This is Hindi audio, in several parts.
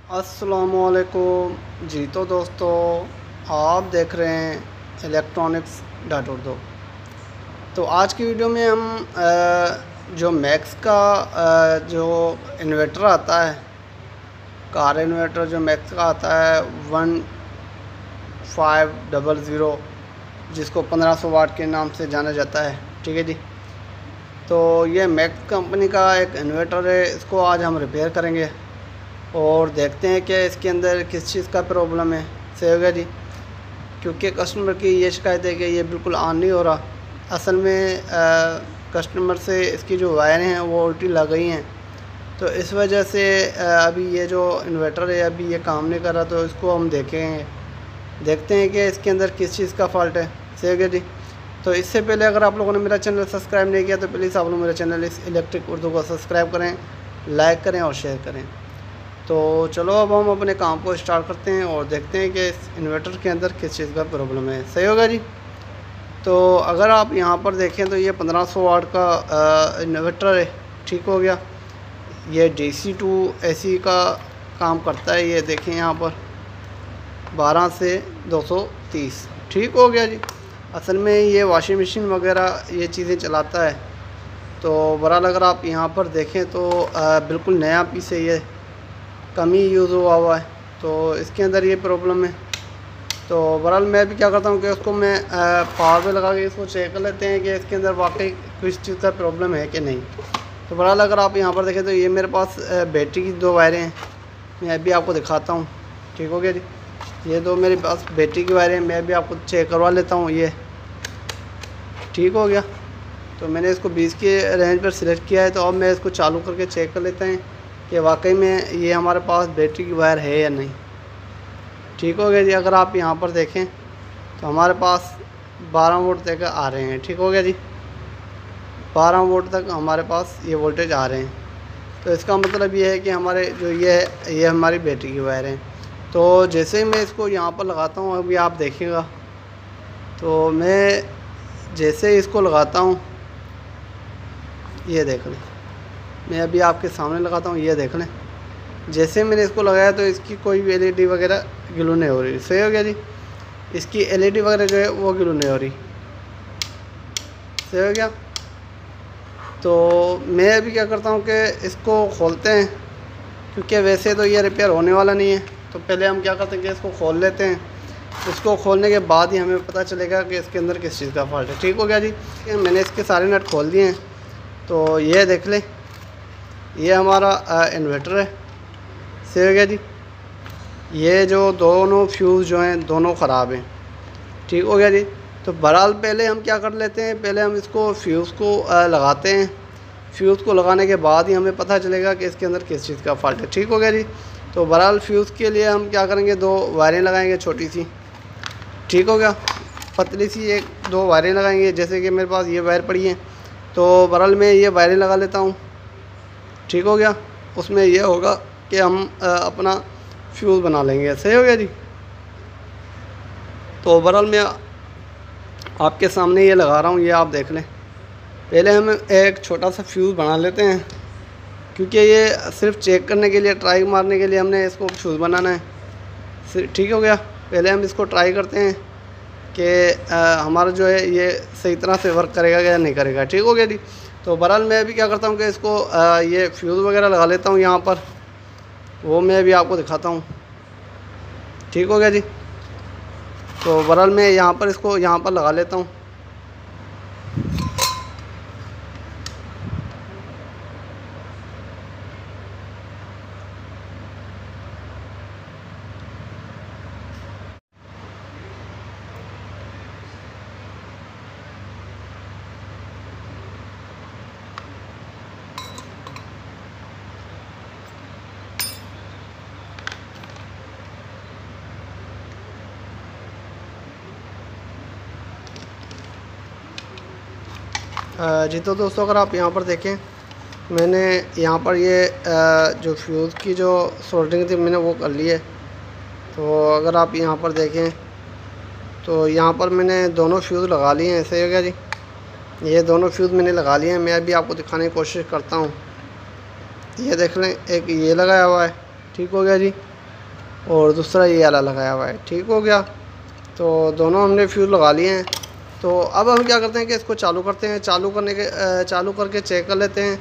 अस्सलामुअलैकुम जी। तो दोस्तों, आप देख रहे हैं इलेक्ट्रॉनिक्स डॉट उर्दू। तो आज की वीडियो में हम जो मैक्स का जो इन्वर्टर आता है, कार इन्वर्टर जो मैक्स का आता है 1500, जिसको 1500 वाट के नाम से जाना जाता है। ठीक है जी। तो ये मैक्स कंपनी का एक इन्वर्टर है, इसको आज हम रिपेयर करेंगे और देखते हैं कि इसके अंदर किस चीज़ का प्रॉब्लम है। सही हो गया जी। क्योंकि कस्टमर की ये शिकायत है कि ये बिल्कुल ऑन नहीं हो रहा। असल में कस्टमर से इसकी जो वायरें हैं वो उल्टी लग गई हैं, तो इस वजह से अभी ये जो इन्वर्टर है अभी ये काम नहीं कर रहा। तो इसको हम देखते हैं कि इसके अंदर किस चीज़ का फ़ॉल्ट है। सही हो गया जी। तो इससे पहले अगर आप लोगों ने मेरा चैनल सब्सक्राइब नहीं किया तो प्लीज़ आप लोग मेरा चैनल इस इलेक्ट्रिक उर्दू को सब्सक्राइब करें, लाइक करें और शेयर करें। तो चलो अब हम अपने काम को स्टार्ट करते हैं और देखते हैं कि इस इन्वर्टर के अंदर किस चीज़ का प्रॉब्लम है। सही होगा जी। तो अगर आप यहाँ पर देखें तो ये 1500 वाट का इन्वर्टर है। ठीक हो गया। ये DC टू AC का काम करता है। ये देखें यहाँ पर 12 से 230। ठीक हो गया जी। असल में ये वॉशिंग मशीन वगैरह ये चीज़ें चलाता है। तो बहरहाल अगर आप यहाँ पर देखें तो बिल्कुल नया पीस है, ये कम ही यूज़ हुआ है। तो इसके अंदर ये प्रॉब्लम है। तो बहरहाल मैं भी क्या करता हूँ कि उसको मैं पावर पे लगा के इसको चेक कर लेते हैं कि इसके अंदर वाकई किस चीज़ का प्रॉब्लम है कि नहीं। तो बहरहाल अगर आप यहाँ पर देखें तो ये मेरे पास बैटरी की 2 वायरें हैं। मैं अभी आपको दिखाता हूँ। ठीक हो गया जी। ये 2 मेरे पास बैटरी की वायरें हैं। मैं भी आपको चेक करवा लेता हूँ। ये ठीक हो गया। तो मैंने इसको 20 के रेंज पर सिलेक्ट किया है। तो अब मैं इसको चालू करके चेक कर लेते हैं कि वाकई में ये हमारे पास बैटरी की वायर है या नहीं। ठीक हो गया जी। अगर आप यहाँ पर देखें तो हमारे पास 12 वोल्ट तक आ रहे हैं। ठीक हो गया जी। 12 वोल्ट तक हमारे पास ये वोल्टेज आ रहे हैं। तो इसका मतलब ये है कि हमारे जो ये हमारी बैटरी की वायर हैं। तो जैसे ही मैं इसको यहाँ पर लगाता हूँ, अभी आप देखिएगा, तो मैं जैसे ही इसको लगाता हूँ, ये देख लें, मैं अभी आपके सामने लगाता हूँ, ये देख लें, जैसे मैंने इसको लगाया तो इसकी कोई भी LED वगैरह ग्लो नहीं हो रही। सही हो गया जी। इसकी LED वगैरह जो है वो ग्लो नहीं हो रही। सही हो गया। तो मैं अभी क्या करता हूँ कि इसको खोलते हैं, क्योंकि वैसे तो ये रिपेयर होने वाला नहीं है। तो पहले हम क्या करते हैं कि इसको खोल लेते हैं। इसको खोलने के बाद ही हमें पता चलेगा कि इसके अंदर किस चीज़ का फॉल्ट है। ठीक हो गया जी। मैंने इसके सारे नट खोल दिए हैं। तो ये देख लें, ये हमारा इन्वर्टर है। सही हो गया जी। ये जो दोनों फ्यूज़ जो हैं दोनों ख़राब हैं। ठीक हो गया जी। तो बहरहाल पहले हम क्या कर लेते हैं, पहले हम इसको फ्यूज़ को लगाते हैं। फ्यूज़ को लगाने के बाद ही हमें पता चलेगा कि इसके अंदर किस चीज़ का फॉल्ट है। ठीक हो गया जी। तो बहरहाल फ्यूज़ के लिए हम क्या करेंगे, 2 वायरें लगाएंगे छोटी सी। ठीक हो गया। पतली सी 1-2 वायरें लगाएंगे। जैसे कि मेरे पास ये वायर पड़ी हैं, तो बहरहाल मैं ये वायरें लगा लेता हूँ। ठीक हो गया। उसमें यह होगा कि हम अपना फ्यूज़ बना लेंगे। सही हो गया जी। तो बहरहाल मैं आपके सामने ये लगा रहा हूँ, ये आप देख लें। पहले हम एक छोटा सा फ्यूज़ बना लेते हैं, क्योंकि ये सिर्फ चेक करने के लिए, ट्राई मारने के लिए हमने इसको फ्यूज़ बनाना है। ठीक हो गया। पहले हम इसको ट्राई करते हैं कि हमारा जो है ये सही तरह से वर्क करेगा या नहीं करेगा। ठीक हो गया जी। तो बहरहाल मैं अभी क्या करता हूँ कि इसको ये फ्यूज़ वगैरह लगा लेता हूँ यहाँ पर, वो मैं भी आपको दिखाता हूँ। ठीक हो गया जी। तो बहरहाल मैं यहाँ पर इसको यहाँ पर लगा लेता हूँ। जी तो दोस्तों, अगर आप यहाँ पर देखें, मैंने यहाँ पर ये जो फ्यूज़ की जो सोल्डरिंग थी मैंने वो कर ली है। तो अगर आप यहाँ पर देखें तो यहाँ पर मैंने दोनों फ्यूज़ लगा लिए हैं। ऐसे हो गया जी। ये दोनों फ्यूज़ मैंने लगा लिए हैं। मैं अभी आपको दिखाने की कोशिश करता हूँ। ये देख लें, एक ये लगाया हुआ है। ठीक हो गया जी। और दूसरा ये वाला लगाया हुआ है। ठीक हो गया। तो दोनों हमने फ्यूज़ लगा लिए हैं। तो अब हम क्या करते हैं कि इसको चालू करते हैं। चालू करके चेक कर लेते हैं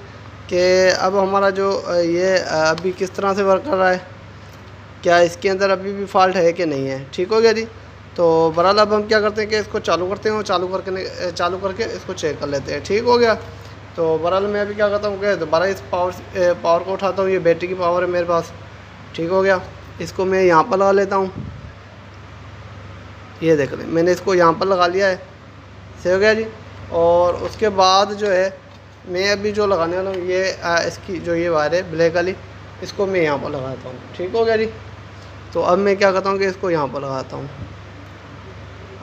कि अब हमारा जो ये अभी किस तरह से वर्क कर रहा है, क्या इसके अंदर अभी भी फॉल्ट है कि नहीं है। ठीक हो गया जी। तो बहरहाल अब हम क्या करते हैं कि इसको चालू करते हैं और चालू करके इसको चेक कर लेते हैं। ठीक हो गया। तो बहरहाल मैं अभी क्या करता हूँ कि दोबारा इस पावर को उठाता हूँ। ये बैटरी की पावर है मेरे पास। ठीक हो गया। इसको मैं यहाँ पर लगा लेता हूँ। ये देख लें, मैंने इसको यहाँ पर लगा लिया है। सही हो गया जी। और उसके बाद जो है मैं अभी जो लगाने वाला हूँ, ये इसकी जो ये वायर है ब्लैक वाली, इसको मैं यहाँ पर लगाता हूँ। ठीक हो गया जी। तो अब मैं क्या करता हूँ कि इसको यहाँ पर लगाता हूँ।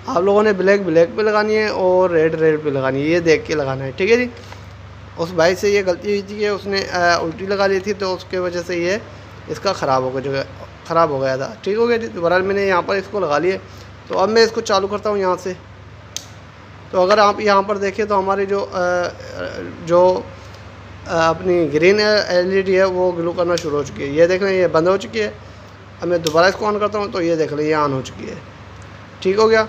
आप लोगों ने ब्लैक पे लगानी है और रेड पे लगानी है, ये देख के लगाना है। ठीक है जी। उस भाई से ये गलती हुई थी कि उसने उल्टी लगा ली थी, तो उसके वजह से ये इसका ख़राब हो गया था। ठीक हो गया जी। तो बहरहाल मैंने यहाँ पर इसको लगा लिए। तो अब मैं इसको चालू करता हूँ यहाँ से। तो अगर आप यहाँ पर देखें तो हमारी जो अपनी ग्रीन एलईडी है वो ग्लो करना शुरू हो चुकी है। ये देख लें, ये बंद हो चुकी है। अब मैं दोबारा इसको ऑन करता हूँ तो ये देख लें, ये ऑन हो चुकी है। ठीक हो गया।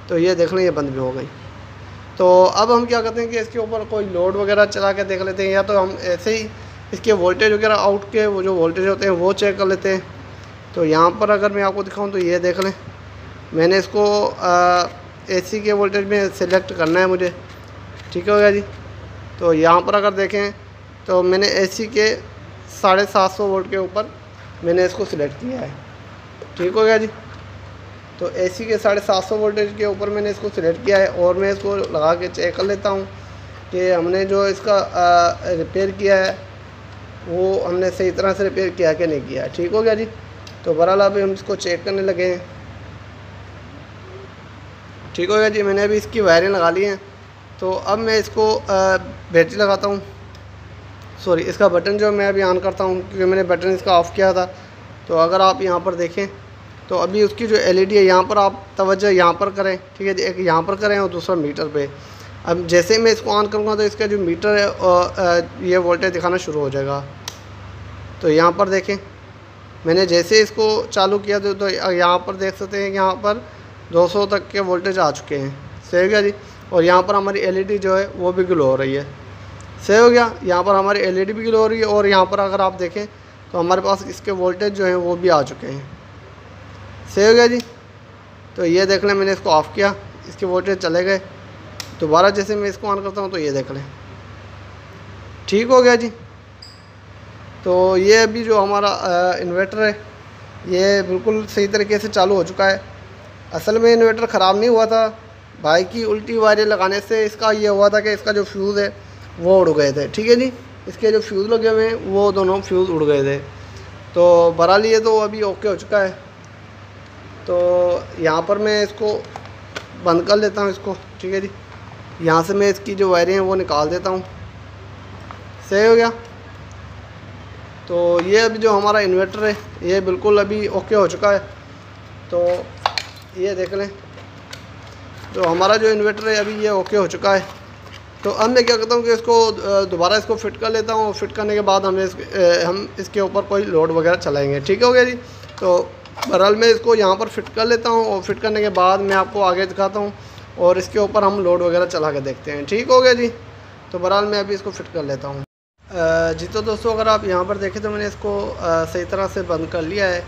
तो ये देख लें, ये बंद भी हो गई। तो अब हम क्या करते हैं कि इसके ऊपर कोई लोड वगैरह चला के देख लेते हैं, या तो हम ऐसे ही इसके वोल्टेज वगैरह आउट के वो जो वोल्टेज होते हैं वो चेक कर लेते हैं। तो यहाँ पर अगर मैं आपको दिखाऊँ तो ये देख लें, मैंने इसको एसी के वोल्टेज में सिलेक्ट करना है मुझे। ठीक हो गया जी। तो यहाँ पर अगर देखें तो मैंने एसी के 750 वोल्ट के ऊपर मैंने इसको सिलेक्ट किया है। ठीक हो गया जी। तो एसी के 750 वोल्टेज के ऊपर मैंने इसको सिलेक्ट किया है और मैं इसको लगा के चेक कर लेता हूँ कि हमने जो इसका रिपेयर किया है वो हमने सही तरह से रिपेयर किया कि नहीं किया। ठीक हो गया जी। तो बहरहाल अभी हम इसको चेक करने लगे हैं। ठीक हो गया जी। मैंने अभी इसकी वायरें लगा ली हैं। तो अब मैं इसको बैटरी लगाता हूँ, सॉरी इसका बटन जो मैं अभी ऑन करता हूँ, क्योंकि मैंने बटन इसका ऑफ़ किया था। तो अगर आप यहाँ पर देखें तो अभी उसकी जो एलईडी है, यहाँ पर आप तवज्जो यहाँ पर करें। ठीक है जी। एक यहाँ पर करें और दूसरा मीटर पे। अब जैसे मैं इसको ऑन करूँगा तो इसका जो मीटर है ये वोल्टेज दिखाना शुरू हो जाएगा। तो यहाँ पर देखें, मैंने जैसे इसको चालू किया तो यहाँ पर देख सकते हैं कि यहाँ पर 200 तक के वोल्टेज आ चुके हैं। सही हो गया जी। और यहाँ पर हमारी एलईडी जो है वो भी ग्लो हो रही है। सही हो गया। यहाँ पर हमारी एलईडी भी ग्लो हो रही है और यहाँ पर अगर आप देखें तो हमारे पास इसके वोल्टेज जो हैं वो भी आ चुके हैं। सही हो गया जी। तो ये देख लें, मैंने इसको ऑफ़ किया, इसके वोल्टेज चले गए। दोबारा जैसे मैं इसको ऑन करता हूँ तो ये देख लें, ठीक हो गया जी। तो ये अभी जो हमारा इन्वर्टर है ये बिल्कुल सही तरीके से चालू हो चुका है। असल में इन्वर्टर ख़राब नहीं हुआ था, भाई की उल्टी वायरें लगाने से इसका ये हुआ था कि इसका जो फ्यूज़ है वो उड़ गए थे। ठीक है जी। इसके जो फ्यूज़ लगे हुए हैं वो दोनों फ्यूज़ उड़ गए थे। तो बहरहाल ये तो अभी ओके हो चुका है। तो यहाँ पर मैं इसको बंद कर लेता हूँ इसको। ठीक है जी। यहाँ से मैं इसकी जो वायरें हैं वो निकाल देता हूँ। सही हो गया। तो ये अभी जो हमारा इन्वर्टर है ये बिल्कुल अभी ओके हो चुका है। तो ये देख लें, तो हमारा जो इन्वर्टर है अभी ये ओके हो चुका है। तो अब मैं क्या करता हूँ कि इसको दोबारा इसको फिट कर लेता हूँ। फिट करने के बाद हम इसके ऊपर कोई लोड वगैरह चलाएंगे। ठीक हो गया जी। तो बहरहाल मैं इसको यहाँ पर फिट कर लेता हूँ और फिट करने के बाद मैं आपको आगे दिखाता हूँ और इसके ऊपर हम लोड वगैरह चला के देखते हैं। ठीक हो गया जी। तो बहरहाल मैं अभी इसको फिट कर लेता हूँ। जी तो दोस्तों, अगर आप यहाँ पर देखें तो मैंने इसको सही तरह से बंद कर लिया है।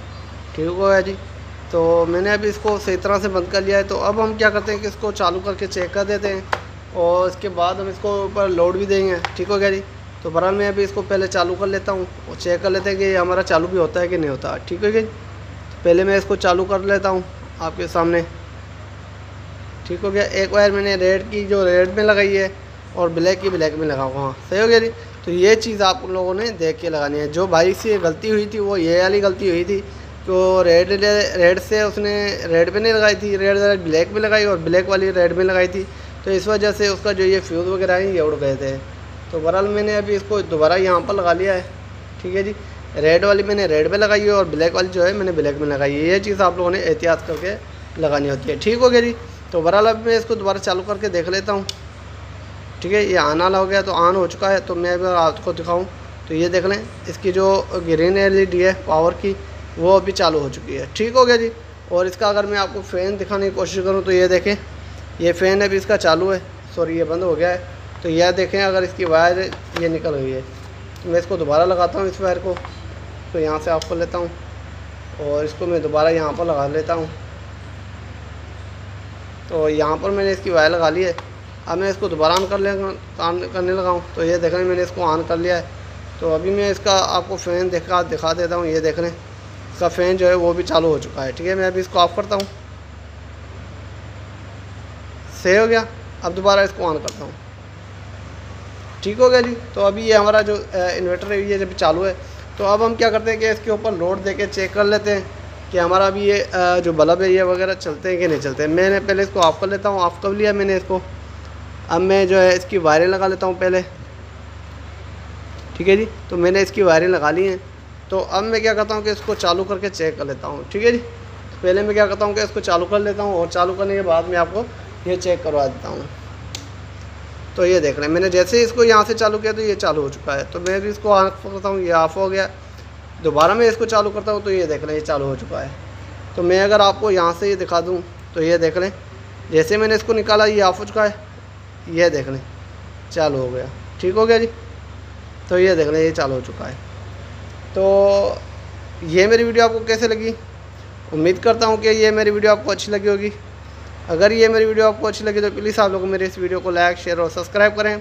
ठीक हो गया जी। तो मैंने अभी इसको सही तरह से बंद कर लिया है। तो अब हम क्या करते हैं कि इसको चालू करके चेक कर देते हैं और इसके बाद हम इसको ऊपर लोड भी देंगे। ठीक हो गया जी। तो बहरहाल मैं अभी इसको पहले चालू कर लेता हूँ और चेक कर लेते हैं कि ये हमारा चालू भी होता है कि नहीं होता। ठीक है जी। तो पहले मैं इसको चालू कर लेता हूँ आपके सामने। ठीक हो गया। एक वायर मैंने रेड की जो रेड में लगाई है और ब्लैक की ब्लैक में लगा हुआ। सही हो गया जी। तो ये चीज़ आप लोगों ने देख के लगानी है। जो भाई से गलती हुई थी वो ये वाली गलती हुई थी कि वो रेड से उसने रेड पे नहीं लगाई थी, रेड ब्लैक में लगाई और ब्लैक वाली रेड में लगाई थी। तो इस वजह से उसका जो ये फ्यूज़ वगैरह है ये उड़ गए थे। तो बहरहाल मैंने अभी इसको दोबारा यहाँ पर लगा लिया है। ठीक है जी। रेड वाली मैंने रेड में लगाई है और ब्लैक वाली जो है मैंने ब्लैक में लगाई है। ये चीज़ आप लोगों ने एहतियात करके लगानी होती है। ठीक हो गया जी। तो बहरहाल अब मैं इसको दोबारा चालू करके देख लेता हूँ। ठीक है। ये आना हो गया, तो ऑन हो चुका है। तो मैं अगर आपको दिखाऊँ तो ये देख लें, इसकी जो ग्रीन एलईडी है पावर की वो अभी चालू हो चुकी है। ठीक हो गया जी। और इसका अगर मैं आपको फ़ैन दिखाने की कोशिश करूँ तो ये देखें, ये फ़ैन अभी इसका चालू है, सॉरी ये बंद हो गया है। तो यह देखें अगर इसकी वायर ये निकल गई है, तो मैं इसको दोबारा लगाता हूँ इस वायर को। तो यहाँ से ऑफ कर लेता हूँ और इसको मैं दोबारा यहाँ पर लगा लेता हूँ। तो यहाँ पर मैंने इसकी वायर लगा ली है। अब मैं इसको दोबारा ऑन करने लगा हूँ। तो ये देख रहे हैं मैंने इसको ऑन कर लिया है। तो अभी मैं इसका आपको फ़ैन दिखा देता हूँ। ये देख रहे हैं इसका फ़ैन जो है वो भी चालू हो चुका है। ठीक है, मैं अभी इसको ऑफ़ करता हूँ। सही हो गया। अब दोबारा इसको ऑन करता हूँ। ठीक हो गया जी। तो अभी ये हमारा जो इन्वर्टर है ये जब चालू है, तो अब हम क्या करते हैं कि इसके ऊपर लोड दे के चेक कर लेते हैं कि हमारा अभी ये जो बल्ब है ये वगैरह चलते हैं कि नहीं चलते हैं। मैंने पहले इसको ऑफ़ कर लेता हूँ। ऑफ़ कर लिया मैंने इसको। अब मैं जो है इसकी वायरें लगा लेता हूँ पहले। ठीक है जी। तो मैंने इसकी वायरें लगा ली हैं। तो अब मैं क्या करता हूँ कि इसको चालू करके चेक कर लेता हूँ। ठीक है जी। तो पहले मैं क्या करता हूँ कि इसको चालू कर लेता हूँ और चालू करने के बाद मैं आपको ये चेक करवा देता हूँ। तो ये देख रहे हैं मैंने जैसे ही इसको यहाँ से चालू किया तो ये चालू हो चुका है। तो मैं भी इसको ऑफ करता हूँ, ये ऑफ़ हो गया। दोबारा मैं इसको चालू करता हूँ तो ये देख लें ये चालू हो चुका है। तो मैं अगर आपको यहाँ से ये दिखा दूँ तो ये देख लें जैसे मैंने इसको निकाला ये ऑफ हो चुका है। ये देख लें चालू हो गया। ठीक हो गया जी। तो ये देख लें ये चालू हो चुका है। तो ये मेरी वीडियो आपको कैसे लगी? उम्मीद करता हूँ कि ये मेरी वीडियो आपको अच्छी लगी होगी। अगर ये मेरी वीडियो आपको अच्छी लगी तो प्लीज़ आप लोग मेरे इस वीडियो को लाइक, शेयर और सब्सक्राइब करें।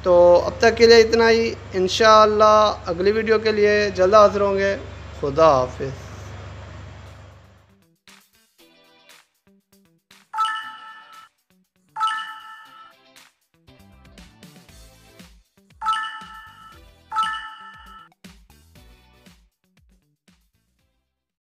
तो अब तक के लिए इतना ही। इंशाअल्लाह अगली वीडियो के लिए जल्द हाज़िर होंगे। खुदा हाफिज़।